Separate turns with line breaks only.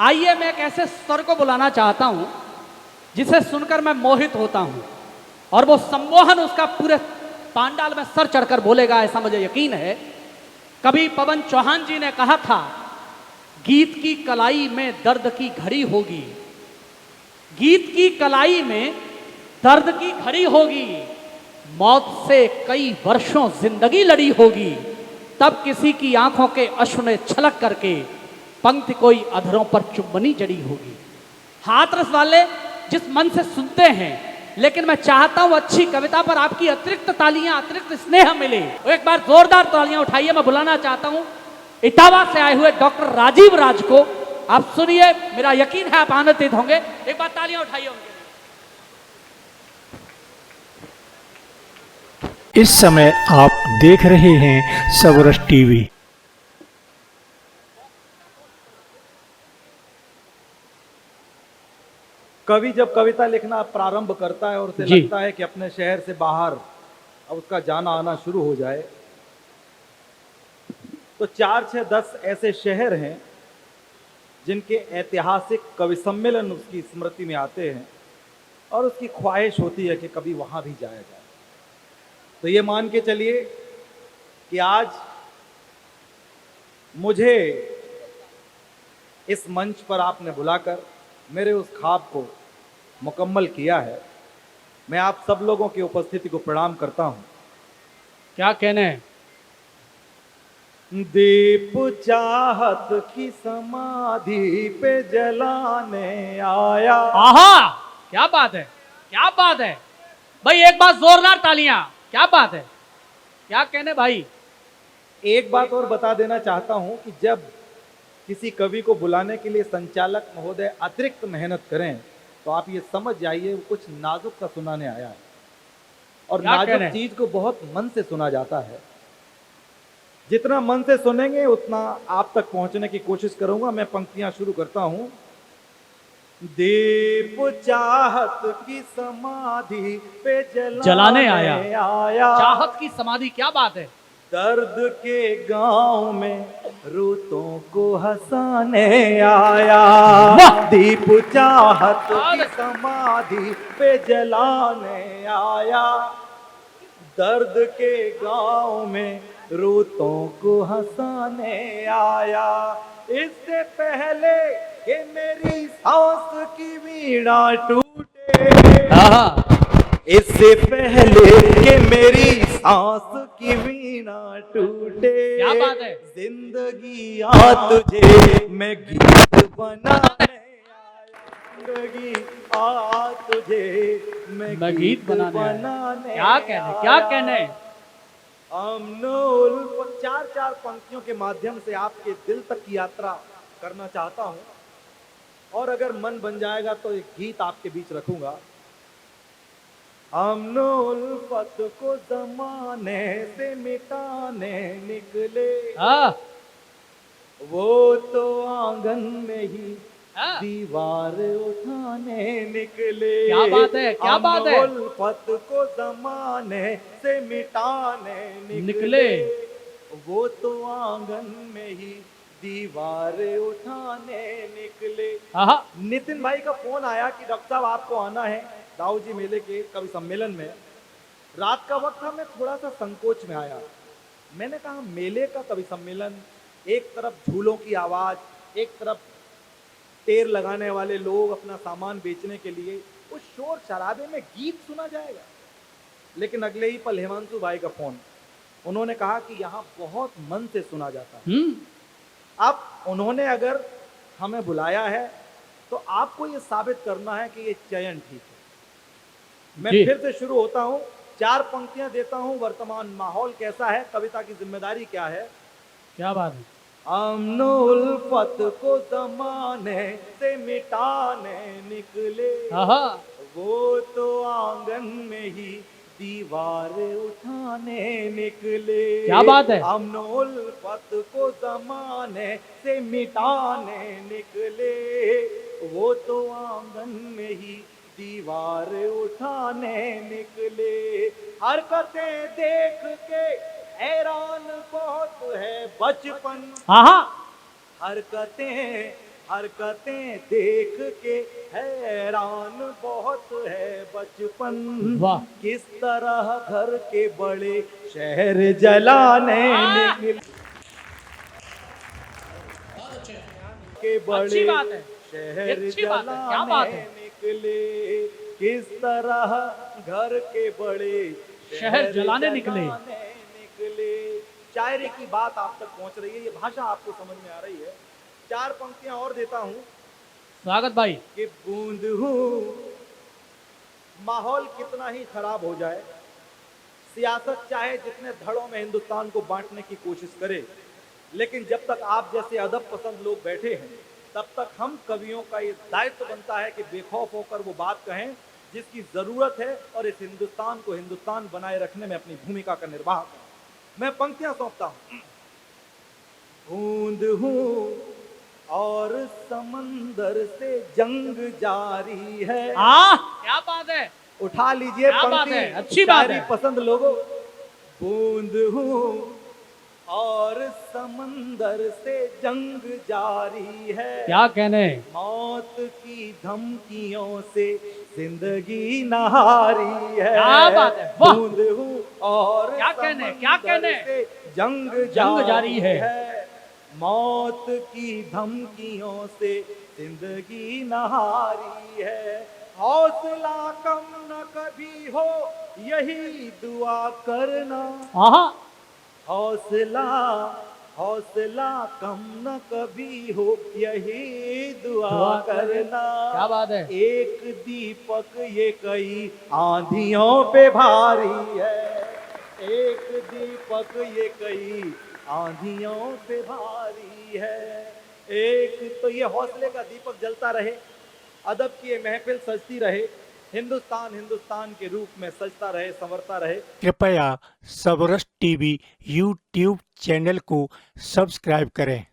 आइए मैं एक ऐसे स्वर को बुलाना चाहता हूं जिसे सुनकर मैं मोहित होता हूं और वो सम्मोहन उसका पूरे पांडाल में सर चढ़कर बोलेगा, ऐसा मुझे यकीन है। कभी पवन चौहान जी ने कहा था, गीत की कलाई में दर्द की घड़ी होगी, गीत की कलाई में दर्द की घड़ी होगी, मौत से कई वर्षों जिंदगी लड़ी होगी, तब किसी की आंखों के अश्रु ने छलक करके पंक्ति कोई अधरों पर चुंबनी जड़ी होगी। हाथरस वाले जिस मन से सुनते हैं, लेकिन मैं चाहता हूं अच्छी कविता पर आपकी अतिरिक्त तालियां, अतिरिक्त स्नेह मिले। एक बार जोरदार तालियां उठाइए। मैं बुलाना चाहता हूं इटावा से आए हुए डॉक्टर राजीव राज को। आप सुनिए, मेरा यकीन है आप आनंदित होंगे। एक बार तालियां उठाइए उनके लिए।
इस समय आप देख रहे हैं सबरस टीवी।
कवि जब कविता लिखना प्रारंभ करता है और उसे लगता है कि अपने शहर से बाहर अब उसका जाना आना शुरू हो जाए, तो 4, 6, 10 ऐसे शहर हैं जिनके ऐतिहासिक कवि सम्मेलन उसकी स्मृति में आते हैं और उसकी ख्वाहिश होती है कि कभी वहां भी जाया जाए। तो ये मान के चलिए कि आज मुझे इस मंच पर आपने बुलाकर मेरे उस ख्वाब को मुकम्मल किया है। मैं आप सब लोगों की उपस्थिति को प्रणाम करता हूं।
क्या कहने हैं?
दीप चाहत की समाधि पे जलाने आया।
आहा, क्या बात है, क्या बात है भाई। एक बार जोरदार तालियां। क्या बात है, क्या कहने भाई।
एक बात और बता देना चाहता हूं कि जब किसी कवि को बुलाने के लिए संचालक महोदय अतिरिक्त मेहनत करें तो आप ये समझ जाइए वो कुछ नाजुक सा सुनाने आया है, और नाजुक चीज को बहुत मन से सुना जाता है। जितना मन से सुनेंगे उतना आप तक पहुंचने की कोशिश करूंगा। मैं पंक्तियां शुरू करता हूं। दीप चाहत की समाधि पे जलाने आया।
चाहत की समाधि, क्या बात है।
दर्द के गांव में रूतों को हंसाने आया। दीप चाहत की समाधि पे जलाने आया। दर्द के गांव में रूतों को हंसाने आया। इससे पहले कि मेरी सांस की वीणा टूटे, इससे पहले कि मेरी सांस की वीणा टूटे,
क्या बात है।
जिंदगी आ तुझे मैं गीत बनाने आया। जिंदगी आ तुझे मैं गीत बनाने।
क्या कहने, क्या कहने।
अमनुल 4 पंक्तियों के माध्यम से आपके दिल तक की यात्रा करना चाहता हूं, और अगर मन बन जाएगा तो एक गीत आपके बीच रखूंगा। अमनो उल्फत को जमाने से मिटाने निकले, वो तो आंगन में ही दीवार उठाने निकले।
क्या बात है, क्या बात है।
उल्फत को जमाने से मिटाने निकले, वो तो आंगन में ही दीवार उठाने निकले। नितिन भाई का फोन आया कि डॉक्टर साहब आपको आना है दाऊजी मेले के कवि सम्मेलन में। रात का वक्त था, मैं थोड़ा सा संकोच में आया। मैंने कहा मेले का कवि सम्मेलन, एक तरफ झूलों की आवाज, एक तरफ टेर लगाने वाले लोग अपना सामान बेचने के लिए, उस शोर शराबे में गीत सुना जाएगा। लेकिन अगले ही पल हिमांशु भाई का फोन, उन्होंने कहा कि यहाँ बहुत मन से सुना जाता है। अब उन्होंने अगर हमें बुलाया है तो आपको ये साबित करना है कि ये चयन ठीक है। मैं फिर से शुरू होता हूं, 4 पंक्तियां देता हूं। वर्तमान माहौल कैसा है, कविता की जिम्मेदारी क्या है।
क्या बात है।
अमनो उल्फत को जमाने से मिटाने निकले, वो तो आंगन में ही दीवार उठाने निकले।
क्या बात है।
अमनो उल्फत को जमाने से मिटाने निकले, वो तो आंगन में ही दीवार उठाने निकले। हरकतें देख के हैरान बहुत है बचपन। हरकतें हरकतें देख के हैरान बहुत है बचपन।
वाह।
किस तरह घर के बड़े शहर जलाने निकले के
अच्छी
बड़े
बात है,
शहर
अच्छी बात है, क्या बात
जलाने
है।
निकले। किस तरह घर के बड़े
शहर जलाने निकले।
निकले। शायरी की बात आप तक पहुंच रही है, ये भाषा आपको समझ में आ रही है। चार पंक्तियां और देता हूं
स्वागत भाई।
कि बूंद हूं, माहौल कितना ही खराब हो जाए, सियासत चाहे जितने धड़ों में हिंदुस्तान को बांटने की कोशिश करे, लेकिन जब तक आप जैसे अदब पसंद लोग बैठे हैं, तब तक हम कवियों का ये दायित्व बनता है कि बेखौफ होकर वो बात कहें जिसकी जरूरत है और इस हिंदुस्तान को हिंदुस्तान बनाए रखने में अपनी भूमिका का निर्वाह करें। मैं पंक्तियां सौंपता हूं। बूंद हूं और समंदर से जंग जारी है।
क्या बात है,
उठा लीजिए
क्या बात
पंक्ति,
है, अच्छी बात
शायरी
है।
पसंद लोगों। बूंद हूं और समंदर से जंग जारी है।
क्या कहने।
मौत की धमकियों से जिंदगी नहारी है।
क्या बात है, वाह।
बूंद हूं और
क्या कहने, क्या कहने।
समंदर से जंग
जारी है।
मौत की धमकियों से जिंदगी नहारी है। हौसला कम न कभी हो यही दुआ करना। हौसला हौसला कम न कभी हो यही दुआ करना।
क्या बात है।
एक दीपक ये कई आंधियों पे भारी है। एक दीपक ये कई आंधियों पे भारी है। एक तो ये हौसले का दीपक जलता रहे, अदब की ये महफिल सजती रहे, हिंदुस्तान हिंदुस्तान के रूप में सजता रहे, संवरता रहे।
कृपया सबरस टीवी यूट्यूब चैनल को सब्सक्राइब करें।